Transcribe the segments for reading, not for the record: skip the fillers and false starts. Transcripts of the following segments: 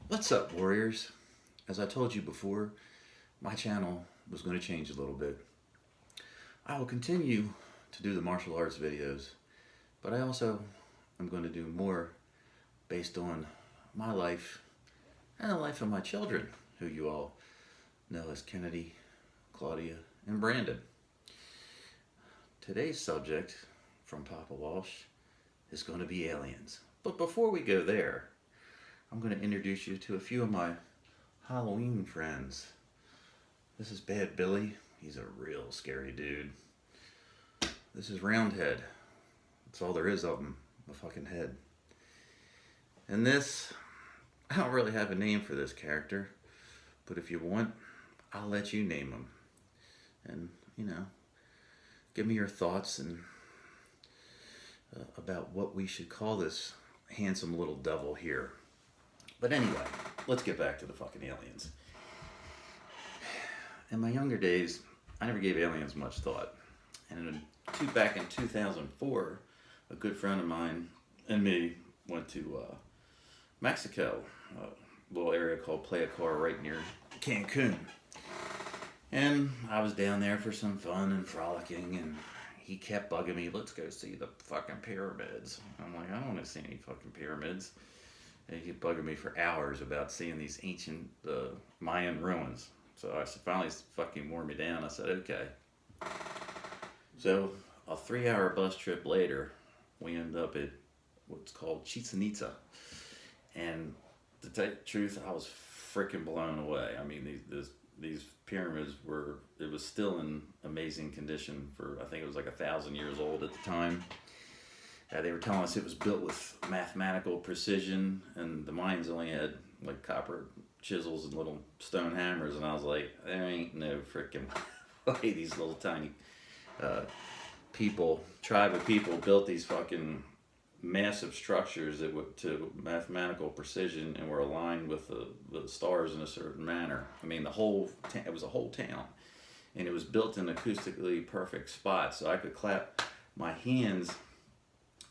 What's up, warriors? As I told you before, my channel was going to change a little bit. I will continue to do the martial arts videos, but I also am going to do more based on my life and the life of my children, who you all know as Kennedy, Claudia, and Brandon. Today's subject from Papa Walsh is going to be aliens. But before we go there, I'm going to introduce you to a few of my Halloween friends. This is Bad Billy. He's a real scary dude. This is Roundhead. That's all there is of him, a fucking head. And this, I don't really have a name for this character, but if you want, I'll let you name him. And, give me your thoughts and about what we should call this handsome little devil here. But anyway, let's get back to the fucking aliens. In my younger days, I never gave aliens much thought. And back in 2004, a good friend of mine and me went to Mexico, a little area called Playa Car right near Cancun. And I was down there for some fun and frolicking, and he kept bugging me, let's go see the fucking pyramids. I'm like, I don't want to see any fucking pyramids. And he kept bugging me for hours about seeing these ancient Mayan ruins. So I finally fucking wore me down. I said, okay. So a 3-hour bus trip later, we ended up at what's called Chichen Itza. And to tell you the truth, I was freaking blown away. I mean, these pyramids it was still in amazing condition for, I think it was like 1,000 years old at the time. They were telling us it was built with mathematical precision, and the Mayans only had like copper chisels and little stone hammers, and I was like, there ain't no freaking way these little tiny tribe of people built these fucking massive structures that were to mathematical precision and were aligned with the stars in a certain manner. I mean, it was a whole town, and it was built in acoustically perfect spots, so I could clap my hands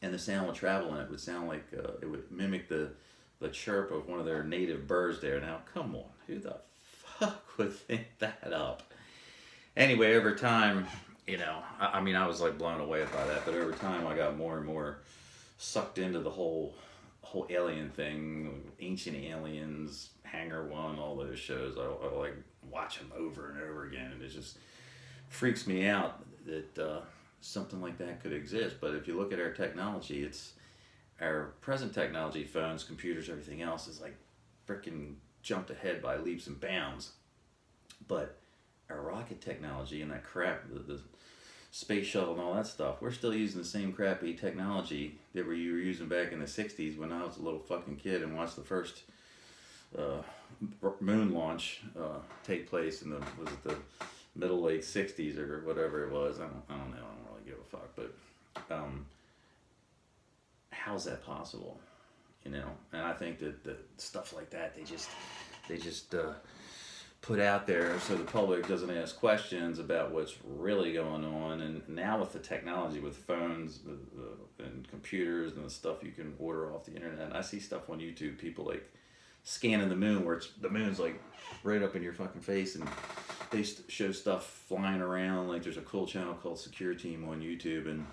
and the sound would travel, and it would sound like it would mimic the chirp of one of their native birds there. Now, come on, who the fuck would think that up? Anyway, over time, I was like blown away by that, but over time I got more and more sucked into the whole alien thing, Ancient Aliens, Hangar One, all those shows. I like watch them over and over again, and it just freaks me out that something like that could exist. But if you look at our technology, it's our present technology, phones, computers, everything else is like freaking jumped ahead by leaps and bounds. But our rocket technology and that crap, the space shuttle and all that stuff, we're still using the same crappy technology that we were using back in the 60s when I was a little fucking kid and watched the first moon launch take place in the middle late 60s or whatever it was. I don't know. I don't really give a fuck. But how's that possible? And I think that stuff like that they just put out there so the public doesn't ask questions about what's really going on. And now with the technology, with phones and computers and the stuff you can order off the internet, and I see stuff on YouTube, people like scanning the moon where the moon's like right up in your fucking face, and they show stuff flying around. Like there's a cool channel called Secure Team on YouTube, and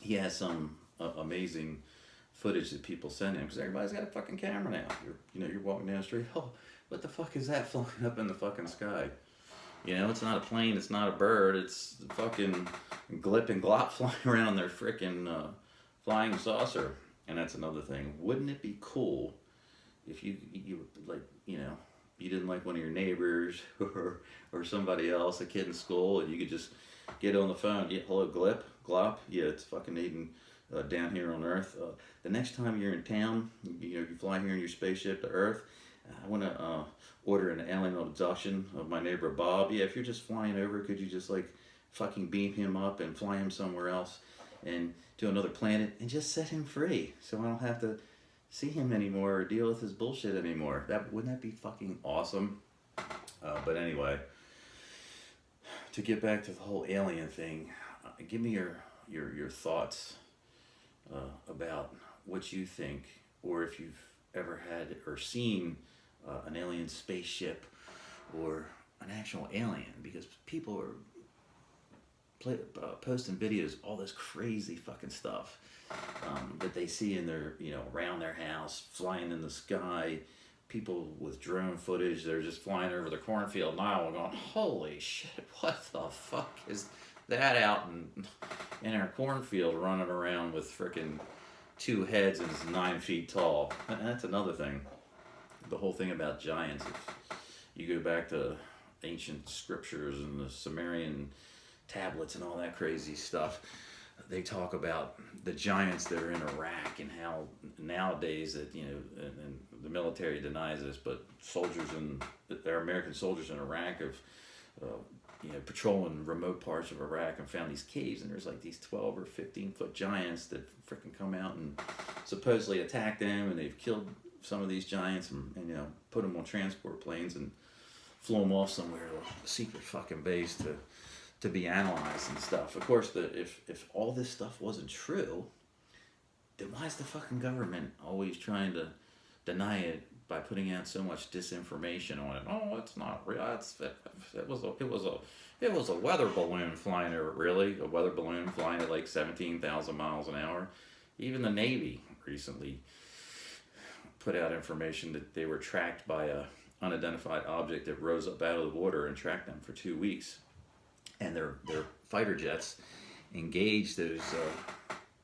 he has some amazing footage that people send him because everybody's got a fucking camera now. You're walking down the street. Oh, what the fuck is that flying up in the fucking sky? It's not a plane. It's not a bird. It's fucking glip and glop flying around their freaking flying saucer. And that's another thing. Wouldn't it be cool if you you didn't like one of your neighbors or somebody else, a kid in school, and you could just get on the phone. Yeah, hello, glop. Yeah, it's fucking Aiden down here on Earth. The next time you're in town, you fly here in your spaceship to Earth. I want to order an alien abduction of my neighbor Bob. Yeah, if you're just flying over, could you just like fucking beam him up and fly him somewhere else and to another planet and just set him free so I don't have to see him anymore or deal with his bullshit anymore? Wouldn't that be fucking awesome? But anyway, to get back to the whole alien thing, give me your thoughts about what you think, or if you've ever had or seen an alien spaceship or an actual alien, because people are posting videos, all this crazy fucking stuff that they see in their, around their house, flying in the sky. People with drone footage, they're just flying over the cornfield now and going, holy shit, what the fuck is that out in our cornfield running around with frickin' 2 heads and is 9 feet tall? And that's another thing. The whole thing about giants, if you go back to ancient scriptures and the Sumerian tablets and all that crazy stuff, they talk about the giants that are in Iraq, and how nowadays that, and the military denies this, but there are American soldiers in Iraq of patrolling remote parts of Iraq and found these caves, and there's like these 12 or 15-foot giants that freaking come out and supposedly attack them, and they've killed some of these giants and put them on transport planes and flew them off somewhere to a secret fucking base to be analyzed and stuff. Of course, if all this stuff wasn't true, then why is the fucking government always trying to deny it by putting out so much disinformation on it? Oh, it's not real. It was a weather balloon flying over. Really, a weather balloon flying at like 17,000 miles an hour. Even the Navy recently put out information that they were tracked by a unidentified object that rose up out of the water and tracked them for 2 weeks. And their fighter jets engaged those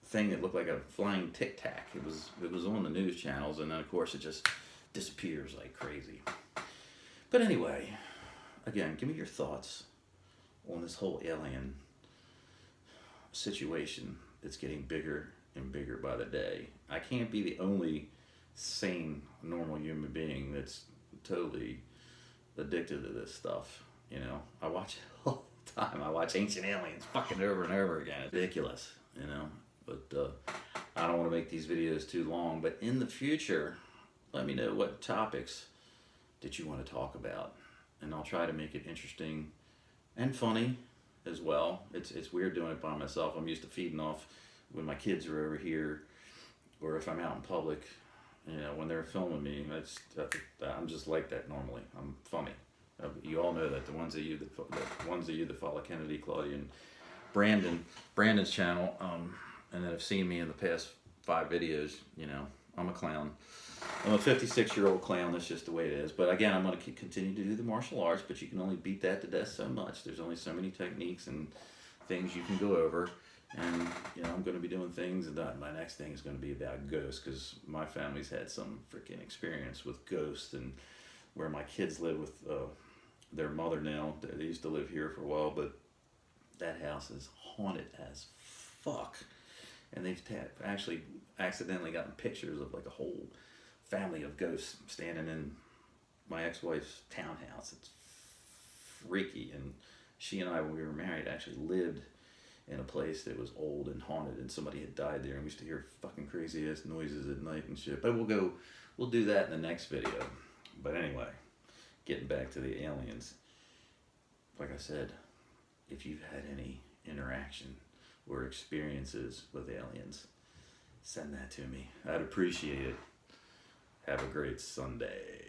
thing that looked like a flying Tic Tac. It was on the news channels, and then of course it just disappears like crazy. But anyway, again, give me your thoughts on this whole alien situation that's getting bigger and bigger by the day. I can't be the only sane, normal human being that's totally addicted to this stuff. I watch it all the time. I watch Ancient Aliens fucking over and over again. It's ridiculous, But I don't want to make these videos too long. But in the future, let me know what topics that you want to talk about, and I'll try to make it interesting and funny as well. It's weird doing it by myself. I'm used to feeding off when my kids are over here, or if I'm out in public. When they're filming me, I'm just like that normally. I'm funny. You all know that. The ones of you that follow Kennedy, Claudia, and Brandon's channel, and that have seen me in the past 5 videos, I'm a clown. I'm a 56-year-old clown. That's just the way it is. But again, I'm going to continue to do the martial arts, but you can only beat that to death so much. There's only so many techniques and things you can go over. And, I'm going to be doing things, and my next thing is going to be about ghosts, because my family's had some freaking experience with ghosts, and where my kids live with their mother now. They used to live here for a while, but that house is haunted as fuck. And they've actually accidentally gotten pictures of like a whole family of ghosts standing in my ex-wife's townhouse. It's freaky. And she and I, when we were married, actually lived in a place that was old and haunted, and somebody had died there, and we used to hear fucking crazy ass noises at night and shit. But we'll do that in the next video. But anyway, getting back to the aliens, like I said, if you've had any interaction or experiences with aliens, send that to me. I'd appreciate it. Have a great Sunday.